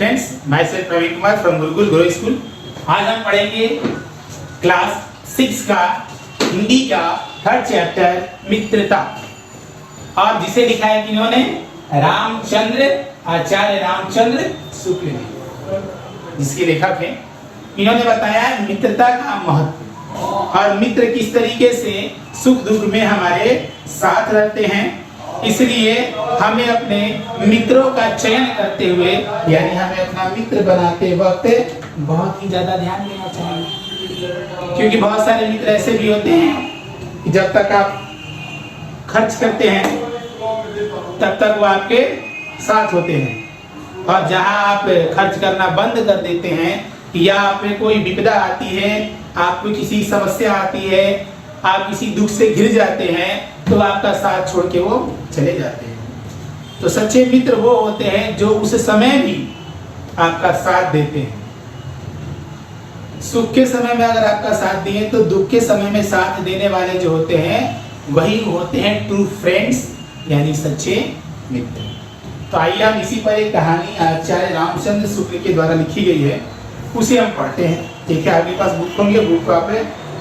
friends, myself Praveen Kumar from Gurukul Grow School। आज हम पढ़ेंगे क्लास 6 का हिंदी का थर्ड चैप्टर मित्रता, और जिसे लिखा है किन्होंने? रामचंद्र, आचार्य रामचंद्र शुक्ल ने, जिसके लेखक हैं। इन्होंने बताया मित्रता का महत्व और मित्र किस तरीके से सुख दुख में हमारे साथ रहते हैं। इसलिए हमें अपने मित्रों का चयन करते हुए, यानी हमें अपना मित्र बनाते वक्त बहुत ही ज्यादा ध्यान देना चाहिए, क्योंकि बहुत सारे मित्र ऐसे भी होते हैं कि जब तक आप खर्च करते हैं तब तक वो आपके साथ होते हैं, और जहां आप खर्च करना बंद कर देते हैं या आप में कोई विपदा आती है, आपको किसी समस्या आती है, आप किसी दुख से घिर जाते हैं, तो आपका साथ छोड़ के वो चले जाते हैं। तो सच्चे मित्र वो होते हैं जो उस समय भी आपका साथ देते हैं। सुख के समय में अगर आपका साथ दिए तो दुख के समय में साथ देने वाले जो होते हैं वही होते हैं ट्रू फ्रेंड्स, यानी सच्चे मित्र। तो आइए हम इसी पर एक कहानी आचार्य रामचंद्र शुक्ल के द्वारा लिखी गई है, उसे हम पढ़ते हैं। ठीक है, आपके पास बुक होंगे, बुक को आप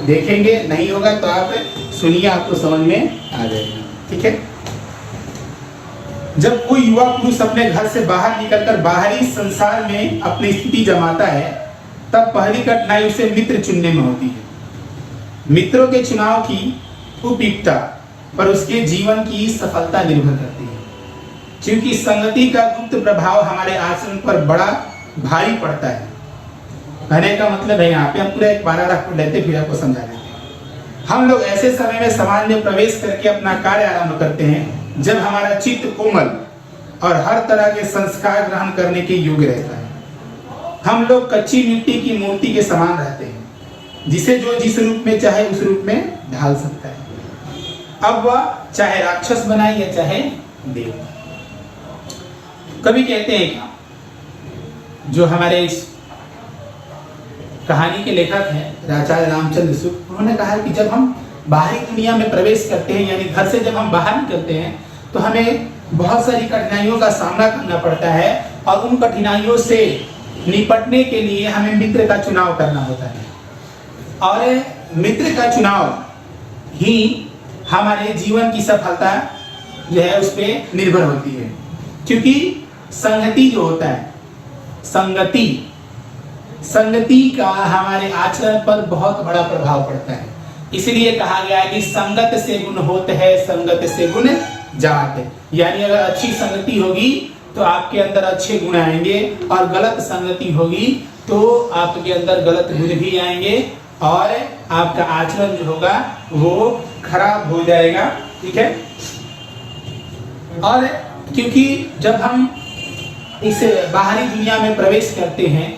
देखेंगे, नहीं होगा तो आप सुनिए, आपको समझ में आ जाएगा। ठीक है। जब कोई युवा पुरुष अपने घर से बाहर निकलकर बाहरी संसार में अपनी स्थिति जमाता है, तब पहली कठिनाई उसे मित्र चुनने में होती है। मित्रों के चुनाव की उपयुक्तता पर उसके जीवन की सफलता निर्भर करती है, क्योंकि संगति का गुप्त प्रभाव हमारे आचरण पर बड़ा भारी पड़ता है। कहने का मतलब है, यहाँ पे हम पूरा एक पैराग्राफ पढ़ लेते फिर आपको समझा देते हैं। हम लोग ऐसे समय में समाज में प्रवेश करके अपना कार्य आरंभ करते हैं जब हमारा चित्त कोमल और हर तरह के संस्कार ग्रहण करने के योग्य रहता है। हम लोग कच्ची मिट्टी की मूर्ति के समान रहते हैं, जिसे जो जिस रूप में चाहे उस रूप में ढाल सकता है। अब वह चाहे राक्षस बनाए या चाहे देव। कभी कहते हैं क्या, जो हमारे इस कहानी के लेखक हैं आचार्य रामचंद्र शुक्ल, उन्होंने कहा कि जब हम बाहरी दुनिया में प्रवेश करते हैं, यानी घर से जब हम बाहर निकलते हैं, तो हमें बहुत सारी कठिनाइयों का सामना करना पड़ता है, और उन कठिनाइयों से निपटने के लिए हमें मित्र का चुनाव करना होता है। और मित्र का चुनाव ही हमारे जीवन की सफलता जो है उस पर निर्भर होती है, क्योंकि संगति जो होता है, संगति का हमारे आचरण पर बहुत बड़ा प्रभाव पड़ता है। इसलिए कहा गया है कि संगत से गुण होते हैं, संगत से गुण जाते। यानी अगर अच्छी संगति होगी तो आपके अंदर अच्छे गुण आएंगे, और गलत संगति होगी तो आपके अंदर गलत गुण भी आएंगे, और आपका आचरण जो होगा वो खराब हो जाएगा। ठीक है। और क्योंकि जब हम इस बाहरी दुनिया में प्रवेश करते हैं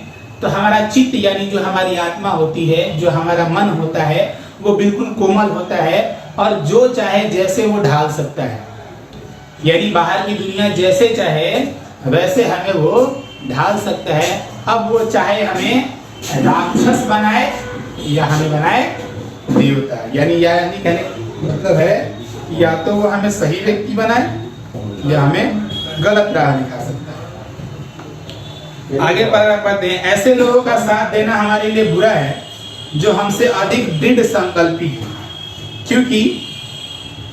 तो हमारा चित्त, यानी जो हमारी आत्मा होती है, जो हमारा मन होता है, वो बिल्कुल कोमल होता है, और जो चाहे जैसे वो ढाल सकता है। यानी बाहर की दुनिया जैसे चाहे वैसे हमें वो ढाल सकता है। अब वो चाहे हमें राक्षस बनाए या हमें बनाए देवता, यानी कहने मतलब है या तो वो हमें सही व्यक्ति बनाए या हमें गलत राह दिखा सकता है। आगे पैराग्राफ पढ़ते हैं। ऐसे लोगों का साथ देना हमारे लिए बुरा है जो हमसे अधिक दृढ़ संकल्पी है, क्योंकि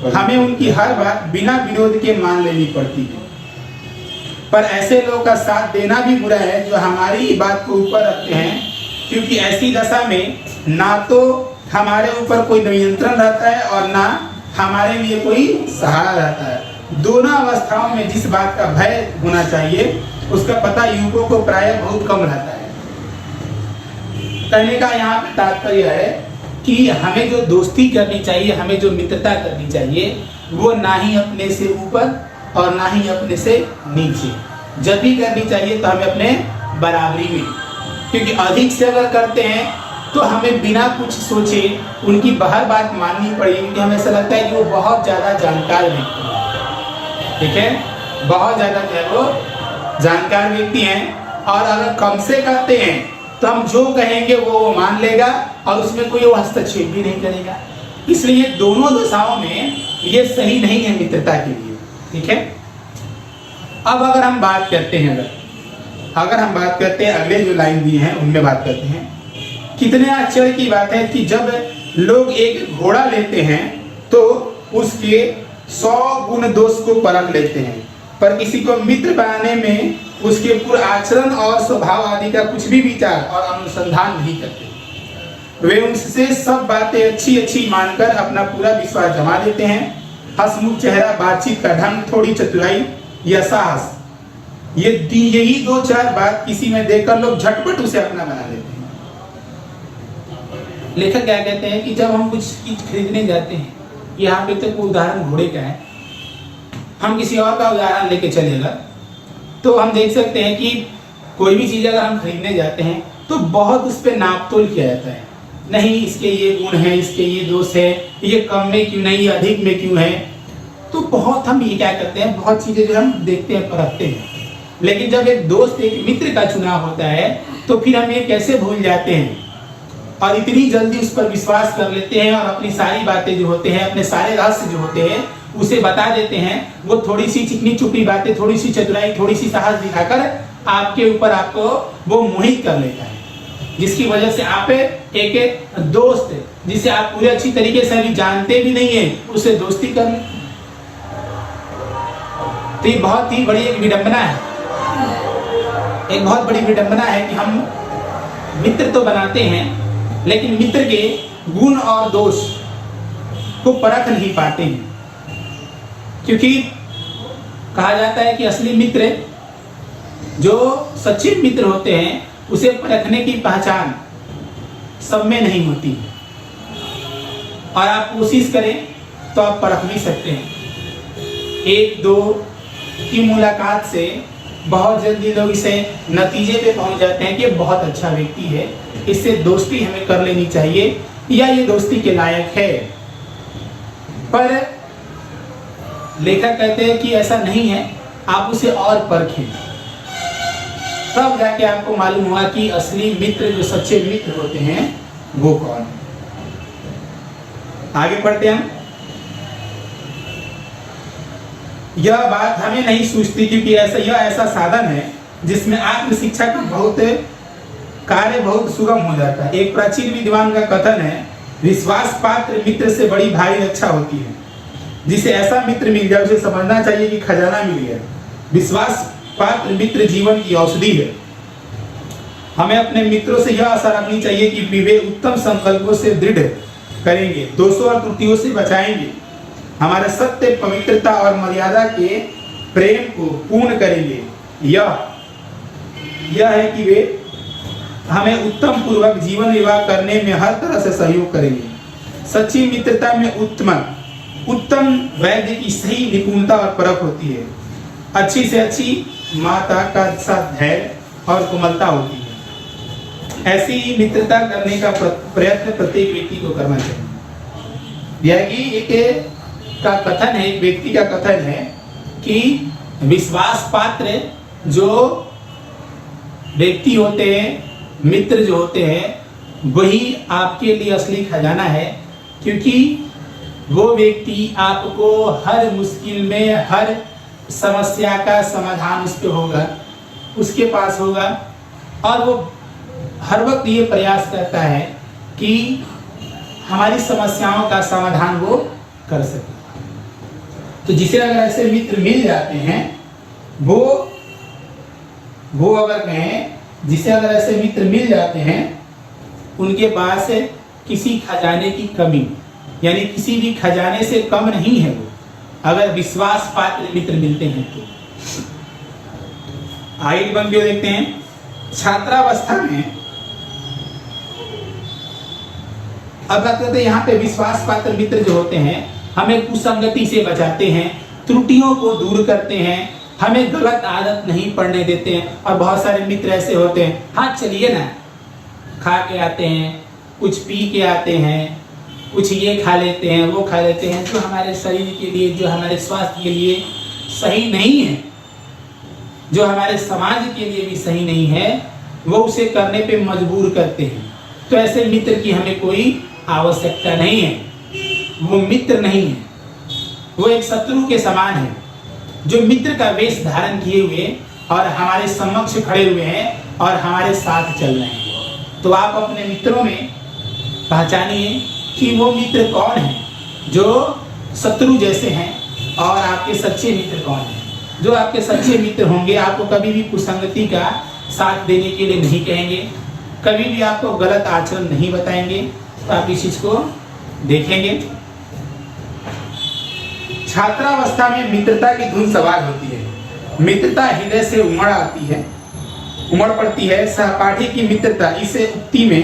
हमें उनकी हर बात बिना विरोध के मान लेनी पड़ती है। पर ऐसे लोगों का साथ देना भी बुरा है जो हमारी बात को ऊपर रखते हैं, क्योंकि ऐसी दशा में ना तो हमारे ऊपर कोई नियंत्रण रहता है और ना हमारे लिए कोई सहारा रहता है। दोनों अवस्थाओं में जिस बात का भय होना चाहिए उसका पता युवकों को प्राय बहुत कम रहता है। कहने का यहाँ पे तात्पर्य है कि हमें जो दोस्ती करनी चाहिए, हमें जो मित्रता करनी चाहिए, वो ना ही अपने से ऊपर और ना ही अपने से नीचे। जब भी करनी चाहिए तो हमें अपने बराबरी में, क्योंकि अधिक से अगर करते हैं तो हमें बिना कुछ सोचे उनकी हर बात माननी पड़ेगी, क्योंकि हमें ऐसा लगता है कि वो बहुत ज़्यादा जानकार व्यक्ति है। ठीक है, बहुत ज़्यादा जो है वो जानकार व्यक्ति हैं, और अगर कम से करते हैं तो हम जो कहेंगे वो मान लेगा, और उसमें कोई वो हस्तक्षेप भी नहीं करेगा। इसलिए दोनों दशाओं में ये सही नहीं है मित्रता के लिए। ठीक है। अब अगर हम बात करते हैं, अगर अगर हम बात करते हैं अगले जो लाइन दिए हैं उनमें बात करते हैं, कितने आश्चर्य की बात है कि जब लोग एक घोड़ा लेते हैं तो उसके 100 गुण दोष को परख लेते हैं, पर किसी को मित्र बनाने में उसके पूरे आचरण और स्वभाव आदि का कुछ भी विचार और अनुसंधान नहीं करते। वे उससे सब बातें अच्छी अच्छी मानकर अपना पूरा विश्वास जमा देते हैं। हंसमुख चेहरा, बातचीत का ढंग, थोड़ी चतुराई या साहस, यही 2-4 बात किसी में देखकर लोग झटपट उसे अपना बना लेते हैं। लेखक क्या कहते हैं कि जब हम कुछ चीज खरीदने जाते हैं, यहाँ पे तो कोई उदाहरण घोड़े का है, हम किसी और का उदाहरण लेके चलेगा तो हम देख सकते हैं कि कोई भी चीज अगर हम खरीदने जाते हैं तो बहुत उस पर नाप तोल किया जाता है। नहीं, इसके ये गुण है, इसके ये दोष है, ये कम में क्यों नहीं, ये अधिक में क्यों है। तो बहुत हम ये क्या करते हैं, बहुत चीजें जो हम देखते हैं, परखते हैं। लेकिन जब एक दोस्त, एक मित्र का चुनाव होता है तो फिर हम ये कैसे भूल जाते हैं और इतनी जल्दी उस पर विश्वास कर लेते हैं और अपनी सारी बातें जो होते हैं, अपने सारे रहस्य जो होते हैं उसे बता देते हैं। वो थोड़ी सी चिकनी चुपड़ी बातें, थोड़ी सी चतुराई, थोड़ी सी साहस दिखाकर आपके ऊपर आपको वो मोहित कर लेता है, जिसकी वजह से आप एक दोस्त जिसे आप पूरे अच्छी तरीके से अभी जानते भी नहीं है उससे दोस्ती कर लें। तो ये बहुत ही बड़ी एक विडंबना है, एक बहुत बड़ी विडंबना है कि हम मित्र तो बनाते हैं लेकिन मित्र के गुण और दोष को परख नहीं पाते हैं। क्योंकि कहा जाता है कि असली मित्र, जो सच्चे मित्र होते हैं, उसे परखने की पहचान सब में नहीं होती और आप कोशिश करें तो आप परख भी सकते हैं। 1-2 की मुलाकात से बहुत जल्दी लोग इसे नतीजे पे पहुंच जाते हैं कि बहुत अच्छा व्यक्ति है, इससे दोस्ती हमें कर लेनी चाहिए या ये दोस्ती के लायक है। पर लेखक कहते हैं कि ऐसा नहीं है, आप उसे और परखें, तब जाके आपको मालूम हुआ कि असली मित्र, जो सच्चे मित्र होते हैं, वो कौन है। आगे पढ़ते हैं हम। यह बात हमें नहीं सूझती क्योंकि यह ऐसा साधन है जिसमें आत्म शिक्षा का कार्य बहुत सुगम हो जाता है। एक प्राचीन विद्वान का कथन है, विश्वास पात्र मित्र से बड़ी भारी रक्षा होती है। जिसे ऐसा मित्र मिल जाए उसे समझना चाहिए कि खजाना मिल गया। विश्वास पात्र मित्र जीवन की औषधि है। हमें अपने मित्रों से यह आशा रखनी चाहिए कि वे उत्तम संकल्पों से दृढ़ करेंगे, दोषों और त्रुटियों से बचाएंगे, हमारे सत्य, पवित्रता और मर्यादा के प्रेम को पूर्ण करेंगे। यह है कि वे हमें उत्तम पूर्वक जीवन निर्वाह करने में हर तरह से सहयोग करेंगे। सच्ची मित्रता में उत्तम वैद्य की सही निपुणता और परख होती है। अच्छी से अच्छी माता का साथ धैर्य और कोमलता होती है। ऐसी मित्रता करने का प्रयत्न प्रत्येक व्यक्ति को करना चाहिए। एक का कथन है, एक व्यक्ति का कथन है कि विश्वास पात्र जो व्यक्ति होते हैं, मित्र जो होते हैं, वही आपके लिए असली खजाना है। क्योंकि वो व्यक्ति आपको हर मुश्किल में, हर समस्या का समाधान उस पे होगा, उसके पास होगा, और वो हर वक्त ये प्रयास करता है कि हमारी समस्याओं का समाधान वो कर सके। तो जिसे अगर ऐसे मित्र मिल जाते हैं, वो अगर कहें, जिसे अगर ऐसे मित्र मिल जाते हैं, उनके पास किसी खजाने की कमी, यानी किसी भी खजाने से कम नहीं है वो, अगर विश्वास पात्र मित्र मिलते हैं तो। आगे बंदियों देखते हैं। छात्रावस्था में अब बात करते हैं, यहाँ पे विश्वास पात्र मित्र जो होते हैं हमें कुसंगति से बचाते हैं, त्रुटियों को दूर करते हैं, हमें गलत आदत नहीं पड़ने देते हैं। और बहुत सारे मित्र ऐसे होते हैं, हाँ चलिए ना, खा के आते हैं, कुछ पी के आते हैं, कुछ ये खा लेते हैं, वो खा लेते हैं, जो हमारे शरीर के लिए, जो हमारे स्वास्थ्य के लिए सही नहीं है, जो हमारे समाज के लिए भी सही नहीं है, वो उसे करने पे मजबूर करते हैं। तो ऐसे मित्र की हमें कोई आवश्यकता नहीं है। वो मित्र नहीं है, वो एक शत्रु के समान है, जो मित्र का वेश धारण किए हुए और हमारे समक्ष खड़े हुए हैं और हमारे साथ चल रहे हैं। तो आप अपने मित्रों में पहचानिए कि वो मित्र कौन है जो शत्रु जैसे हैं और आपके सच्चे मित्र कौन हैं। जो आपके सच्चे मित्र होंगे आपको कभी भी कुसंगति का साथ देने के लिए नहीं कहेंगे, कभी भी आपको गलत आचरण नहीं बताएंगे। तो आप इस चीज को देखेंगे। छात्रावस्था में मित्रता की धुन सवार होती है। मित्रता हृदय से उमड़ पड़ती है। सहपाठी की मित्रता इस उक्ति में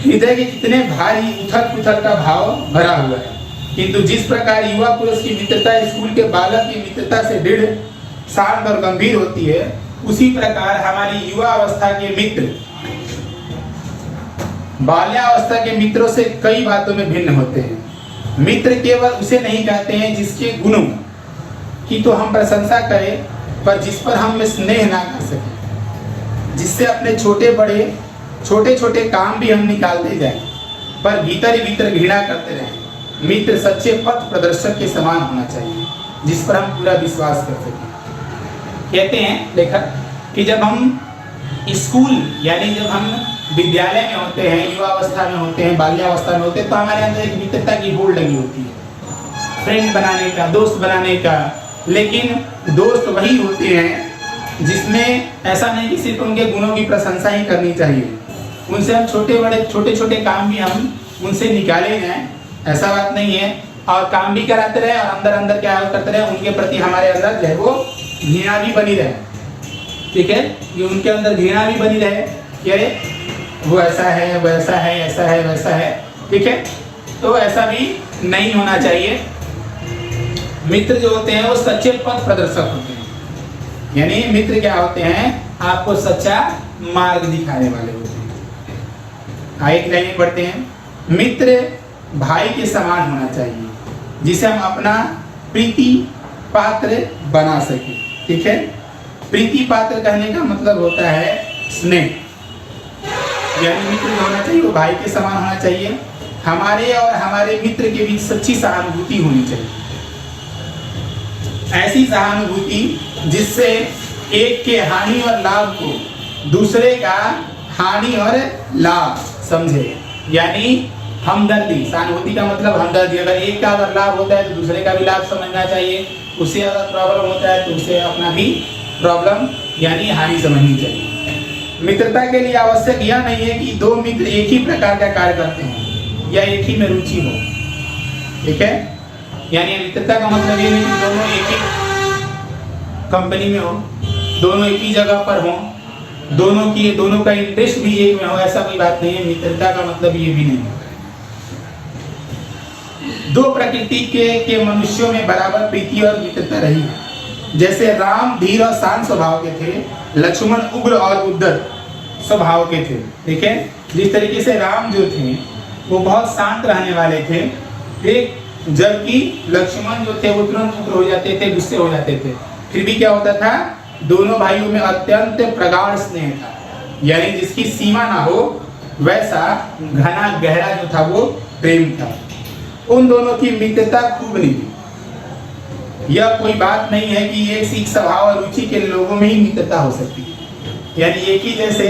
हृदय के कितने भारी उथल पुथल का भाव भरा हुआ है। किंतु जिस प्रकार युवा पुरुष की मित्रता स्कूल के बालक की मित्रता से दृढ़, शांत और गंभीर होती है, उसी प्रकार हमारी युवा अवस्था के मित्र बाल्यावस्था के मित्रों से कई बातों में भिन्न होते हैं। मित्र केवल उसे नहीं कहते हैं जिसके गुणों की तो हम प्रशंसा करें, पर जिस पर हम स्नेह ना कर सके, जिससे अपने छोटे छोटे काम भी हम निकालते जाएं, पर भीतर ही भीतर घृणा करते रहें। मित्र सच्चे पथ प्रदर्शक के समान होना चाहिए, जिस पर हम पूरा विश्वास कर सकें। कहते हैं लेखक कि जब हम स्कूल यानी जब हम विद्यालय में होते हैं, युवा अवस्था में होते हैं, बाल्यावस्था में होते हैं, तो हमारे अंदर एक मित्रता की होड़ लगी होती है, फ्रेंड बनाने का, दोस्त बनाने का। लेकिन दोस्त वही होते हैं जिसमें ऐसा नहीं कि सिर्फ उनके गुणों की प्रशंसा ही करनी चाहिए, उनसे हम छोटे छोटे काम भी हम उनसे निकाले जाएं, ऐसा बात नहीं है। और काम भी कराते रहे और अंदर अंदर क्या करते रहे, उनके प्रति हमारे अंदर जो है वो घृणा भी बनी रहे। ठीक है, ये उनके अंदर घृणा भी बनी रहे कि वो ऐसा है, वैसा है, ऐसा है, वैसा है। ठीक है, तो ऐसा भी नहीं होना चाहिए। मित्र जो होते हैं वो सच्चे पथ प्रदर्शक होते हैं। यानी मित्र क्या होते हैं, आपको सच्चा मार्ग दिखाने वाले होते हैं। एक लाइन पढ़ते हैं। मित्र भाई के समान होना चाहिए, जिसे हम अपना प्रीति पात्र बना सके। ठीक है, प्रीति पात्र कहने का मतलब होता है स्नेह। यानी मित्र जो होना चाहिए वो भाई के समान होना चाहिए। हमारे और हमारे मित्र के बीच सच्ची सहानुभूति होनी चाहिए, ऐसी सहानुभूति जिससे एक के हानि और लाभ को दूसरे का हानि और लाभ समझे। यानी हमदर्दी, सहानुभूति का मतलब हमदर्दी। अगर एक का अगर लाभ होता है तो दूसरे का भी लाभ समझना चाहिए, उसे अगर प्रॉब्लम होता है तो उसे अपना भी प्रॉब्लम यानी हानि समझनी चाहिए। मित्रता के लिए आवश्यक यह नहीं है कि दो मित्र एक ही प्रकार का कार्य करते हैं या एक ही में रुचि हो। ठीक है, यानी मित्रता का मतलब ये नहीं कि दोनों एक ही कंपनी में हो, दोनों एक ही जगह पर हो, दोनों का इंटरेस्ट भी एक में हो, ऐसा कोई बात नहीं है। मित्रता का मतलब ये भी नहीं है। दो प्रकृति के मनुष्यों में बराबर प्रीति और मित्रता रही है। जैसे राम धीर और शांत स्वभाव के थे, लक्ष्मण उग्र और उद्धत स्वभाव के थे। ठीक है, जिस तरीके से राम जो थे वो बहुत शांत रहने वाले थे, ठीक, जबकि लक्ष्मण जो थे वो तुरंत उग्र हो जाते थे, गुस्से हो जाते थे। फिर भी क्या होता था, दोनों भाइयों में अत्यंत प्रगाढ़ स्नेह था। यानी जिसकी सीमा ना हो वैसा घना गहरा जो था वो प्रेम था। उन दोनों की मित्रता खूब निभी। यह कोई बात नहीं है कि एक सी स्वभाव और रुचि के लोगों में ही मित्रता हो सकती है। यानी एक ही जैसे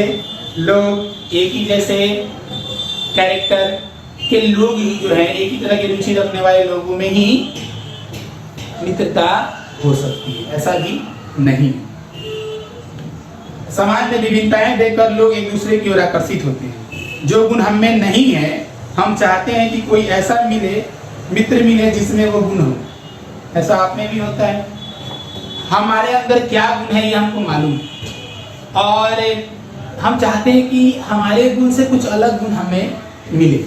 लोग, एक ही जैसे कैरेक्टर के लोग ही जो है, एक ही तरह की रुचि रखने वाले लोगों में ही मित्रता हो सकती है, ऐसा भी नहीं। समाज में विभिन्नताएं देखकर लोग एक दूसरे की ओर आकर्षित होते हैं। जो गुण हम में नहीं है, हम चाहते हैं कि कोई ऐसा मित्र मिले जिसमें वो गुण हो। ऐसा आप में भी होता है। हमारे अंदर क्या गुण है ये हमको मालूम, और हम चाहते हैं कि हमारे गुण से कुछ अलग गुण हमें मिले,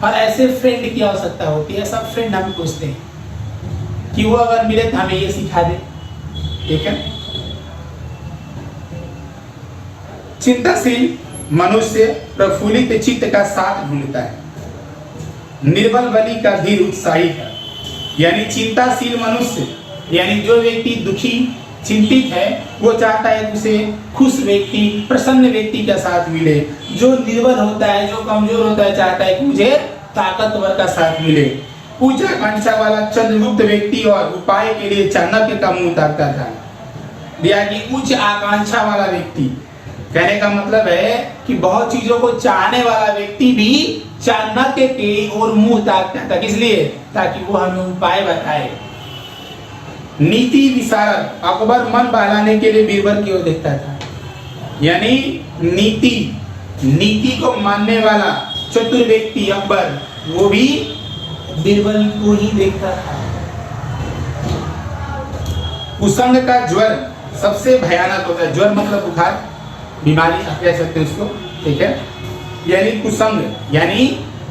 और ऐसे फ्रेंड की आवश्यकता होती है। सब फ्रेंड हम पूछते हैं कि वो अगर मिले तो हमें ये सिखा दे। ठीक है, चिंताशील मनुष्य प्रफुल्लित चित्त का साथ ढूंढता है, निर्बल बलि का धीर उत्साही है। यानी चिंताशील मनुष्य यानी जो व्यक्ति दुखी चिंतित है वो चाहता है उसे खुश व्यक्ति, प्रसन्न व्यक्ति का साथ मिले। जो निर्बल होता है, जो कमजोर होता है, चाहता है कि मुझे ताकतवर का साथ मिले। पूजा कांक्षा वाला चंद्रगुप्त व्यक्ति और उपाय के लिए चाणक्य का मुंह ताकता था। दिया कि उच्च आकांक्षा वाला व्यक्ति, कहने का मतलब है कि बहुत चीजों को चाहने वाला व्यक्ति भी चाणक्य के और मुंह ताकता था। किस लिए? ताकि वो हमें उपाय बताए। नीति विशारद, अकबर मन बहलाने के लिए बीरबल की ओर देखता था। यानी नीति को मानने वाला चतुर व्यक्ति अकबर, वो भी बीरबल को ही देखता था। कुसंग का ज्वर सबसे भयानक होता है। ज्वर मतलब बुखार, बीमारी आप कह सकते हैं उसको, ठीक है। यानी कुसंग, यानी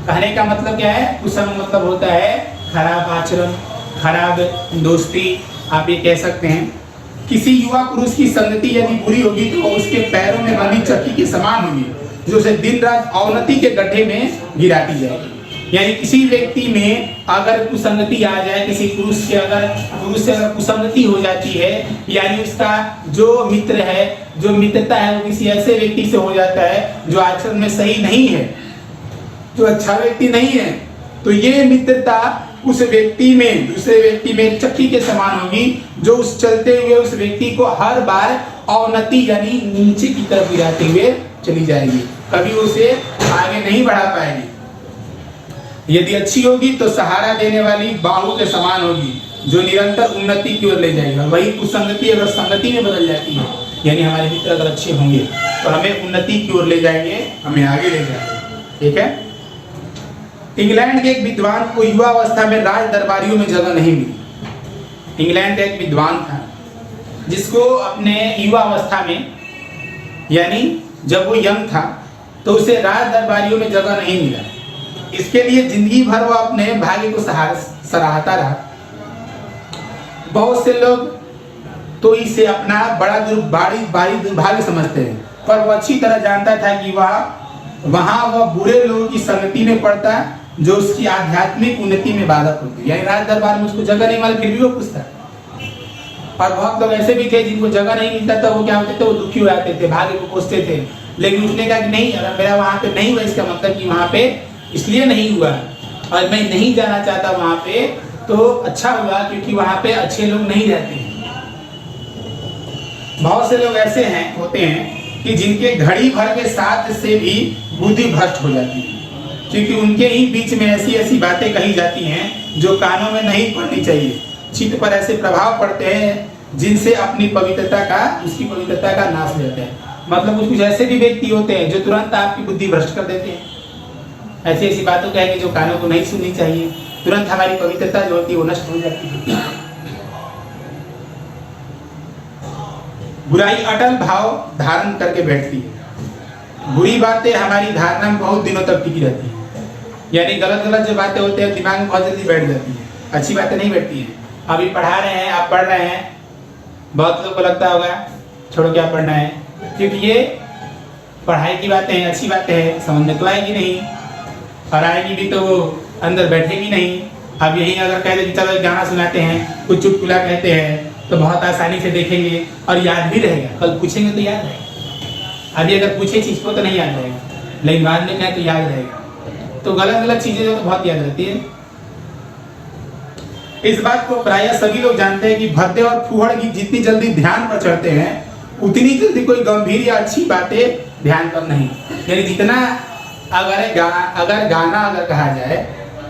कहने का मतलब क्या है? कुसंग मतलब होता है खराब आचरण, खराब दोस्ती, आप ये कह सकते हैं। किसी युवा पुरुष की संगति यदि बुरी होगी तो उसके पैरों में बंधी चक्की के समान होगी, जो उसे दिन रात अवनति के गड्ढे में गिराती जाएगी। यानी किसी व्यक्ति में अगर कुसंगति आ जाए, किसी पुरुष से अगर कुसंगति हो जाती है, यानी उसका जो मित्र है, जो मित्रता है वो किसी ऐसे व्यक्ति से हो जाता है जो आचरण में सही नहीं है, जो अच्छा व्यक्ति नहीं है, तो ये मित्रता उस व्यक्ति में, दूसरे व्यक्ति में चक्की के समान होगी, जो उस चलते हुए उस व्यक्ति को हर बार अवनति यानी नीचे की तरफ गिराते हुए चली जाएगी, कभी उसे आगे नहीं बढ़ा पाएगी। यदि अच्छी होगी तो सहारा देने वाली बाहु के समान होगी, जो निरंतर उन्नति की ओर ले जाएगा। वही कुसंगति अगर संगति में बदल जाती है, यानी हमारे मित्र अगर अच्छे होंगे तो हमें उन्नति की ओर ले जाएंगे, हमें आगे ले जाएंगे, ठीक है। इंग्लैंड के एक विद्वान को युवा अवस्था में राज दरबारियों में जगह नहीं मिली। इंग्लैंड का एक विद्वान था जिसको अपने युवा अवस्था में, यानी जब वो यंग था, तो उसे राज दरबारियों में जगह नहीं मिला। इसके लिए जिंदगी भर वो अपने भाग्य को सराहता रहा। बहुत से लोग तो इसे अपना बड़ा दुर्भाग्य समझते हैं, पर वो अच्छी तरह जानता था कि वहाँ वह बुरे लोगों की संगति में पड़ता जो उसकी आध्यात्मिक उन्नति में बाधक होती। यानी राज दरबार में उसको जगह नहीं मिली, फिर भी वो पूछता। और बहुत लोग ऐसे भी थे जिनको जगह नहीं मिलता था, वो क्या होते थे, वो दुखी हो जाते थे, भाग्य को कोसते थे। लेकिन उसने कहा कि नहीं, अगर मेरा वहाँ पे नहीं हुआ, इसका मतलब कि वहाँ पे इसलिए नहीं हुआ और मैं नहीं जाना चाहता वहाँ पे, तो अच्छा हुआ, क्योंकि वहाँ पे अच्छे लोग नहीं रहते हैं। बहुत से लोग ऐसे होते हैं कि जिनके घड़ी भर के साथ से भी बुद्धि भ्रष्ट हो जाती है, क्योंकि उनके ही बीच में ऐसी ऐसी बातें कही जाती हैं जो कानों में नहीं पड़नी चाहिए। चित्त पर ऐसे प्रभाव पड़ते हैं जिनसे उसकी पवित्रता का नाश हो जाता है। मतलब कुछ ऐसे भी व्यक्ति होते हैं जो तुरंत आपकी बुद्धि भ्रष्ट कर देते हैं। ऐसी ऐसी बातों कहेंगे जो कानों को नहीं सुननी चाहिए, तुरंत हमारी पवित्रता जो होती है वो नष्ट हो जाती है। बुराई अटल भाव धारण करके बैठती है। बुरी बातें हमारी धारणा में बहुत दिनों तक टिकी रहती है। यानी गलत गलत जो बातें होते हैं दिमाग में बहुत जल्दी बैठ जाती है, अच्छी बातें नहीं बैठती हैं। अभी पढ़ा रहे हैं, आप पढ़ रहे हैं, बहुत लोगों को लगता होगा छोड़ो क्या पढ़ना है, क्योंकि ये पढ़ाई की बातें हैं, अच्छी बातें हैं, समझ में तो आएगी नहीं, और आएगी भी तो अंदर बैठेगी नहीं। अब यही अगर कह दे कि चलो गाना सुनाते हैं, कुछ चुटकुला कहते हैं, तो बहुत आसानी से देखेंगे और याद भी रहेगा। कल पूछेंगे तो याद रहेगा। अभी अगर पूछे चीज को तो नहीं याद रहेगा, लेकिन बाद में कहें तो याद रहेगा। तो गलत गलत चीजें जो तो बहुत याद रहती है। इस बात को प्रायः सभी लोग जानते हैं कि भद्दे और फूहड़ की जितनी जल्दी ध्यान पर चढ़ते हैं, उतनी जल्दी कोई गंभीर या अच्छी बातें ध्यान पर नहीं। यानी जितना अगर गाना अगर कहा जाए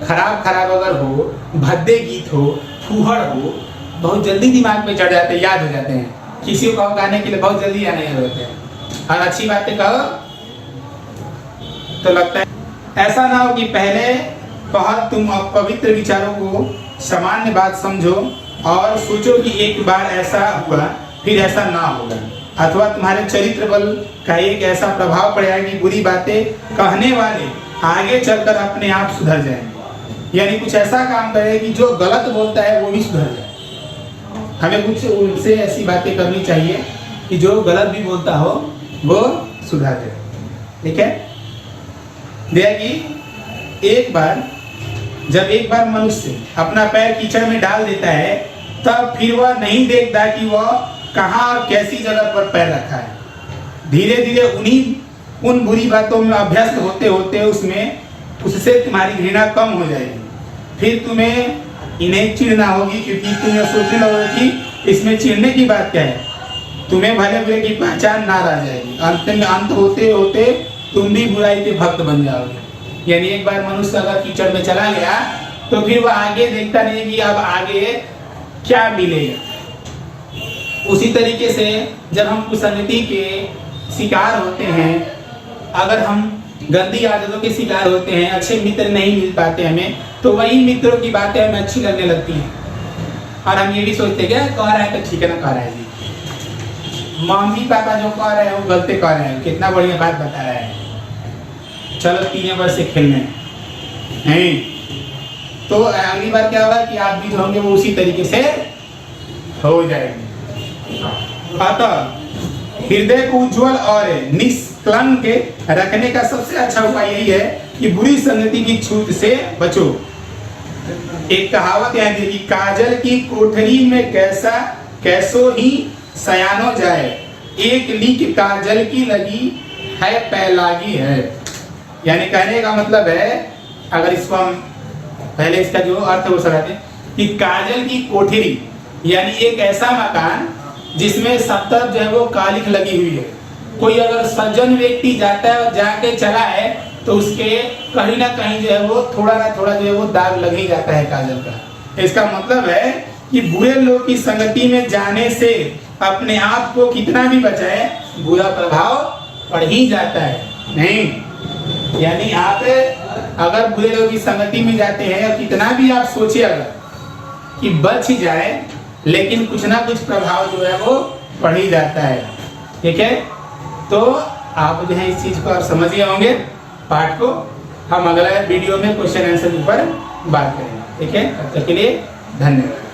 खराब अगर हो, भद्दे गीत हो, फूहड़ हो, बहुत जल्दी दिमाग में चढ़ जाते हैं, याद हो जाते हैं। किसी को गाने के लिए बहुत जल्दी याद नहीं होते हैं, और अच्छी बातें कहो तो लगता है। ऐसा ना हो कि पहले बहुत तुम अपवित्र विचारों को सामान्य बात समझो और सोचो कि एक बार ऐसा हुआ फिर ऐसा ना होगा, अथवा तुम्हारे चरित्र बल का एक ऐसा प्रभाव पड़ेगा कि बुरी बातें कहने वाले आगे चलकर अपने आप सुधर जाएंगे। यानी कुछ ऐसा काम करे कि जो गलत बोलता है वो भी सुधर जाए। हमें कुछ उनसे ऐसी बातें करनी चाहिए कि जो गलत भी बोलता हो वो सुधर जाए, ठीक है। देखिए जब एक बार मनुष्य अपना पैर कीचड़ में डाल देता है, तब फिर वह नहीं देखता कि वह कहाँ और कैसी जगह पर पैर रखा है। धीरे धीरे उन बुरी बातों में अभ्यस्त होते होते उससे तुम्हारी घृणा कम हो जाएगी। फिर तुम्हें इन्हें चिढ़ना होगी, क्योंकि तुम्हें सोचने लगोगे कि इसमें चिढ़ने की बात क्या है। तुम्हें भले बुरे की पहचान ना रह जाएगी, अंत में अंत होते होते तुम भी बुराई के भक्त बन जाओगे। यानी एक बार मनुष्य अगर कीचड़ में चला गया तो फिर वह आगे देखता नहीं कि अब आगे क्या मिलेगा। उसी तरीके से जब हम कुसंगति के शिकार होते हैं, अगर हम गंदी आदतों के शिकार होते हैं, अच्छे मित्र नहीं मिल पाते हमें, तो वही मित्रों की बातें हमें अच्छी लगने लगती हैं और हम ये भी सोचते क्या कह रहा है तो ठीक है ना, कह रहा है जी, मम्मी पापा जो कह रहे हैं वो गलती कह रहे हैं, कितना बढ़िया बात बता रहा है, चलो 3 वर्ष से खेलने नहीं। तो अगली बार क्या होगा कि आप भी जो होंगे वो उसी तरीके से हो जाएगी। अतः हृदय को उज्जवल और निष्कलंक रखने का सबसे अच्छा उपाय यही है कि बुरी संगति की छूत से बचो। एक कहावत है कि काजल की कोठरी में कैसो ही सयानो जाए, एक लीक काजल की लगी है पैलागी है। यानी कहने का मतलब है, अगर इसको हम पहले इसका जो अर्थ हो सकते हैं कि काजल की कोठरी यानी एक ऐसा मकान जिसमें सब तरफ जो है वो कालिख लगी हुई है। कोई अगर सज्जन व्यक्ति जाता है और जाके चला है तो उसके कहीं ना कहीं जो है वो थोड़ा ना थोड़ा जो है वो दाग लग ही जाता है काजल का। इसका मतलब है कि बुरे लोग की संगति में जाने से अपने आप को कितना भी बचाए, बुरा प्रभाव पड़ ही जाता है। नहीं, यानी आप अगर बुरे लोगों की संगति में जाते हैं और कितना भी आप सोचे अगर कि बच ही जाए, लेकिन कुछ ना कुछ प्रभाव जो है वो पड़ ही जाता है। ठीक है, तो आप जो है इस चीज को आप समझ गए होंगे पाठ को। हम अगला वीडियो में क्वेश्चन आंसर के ऊपर बात करेंगे। ठीक है, तब तक के लिए धन्यवाद।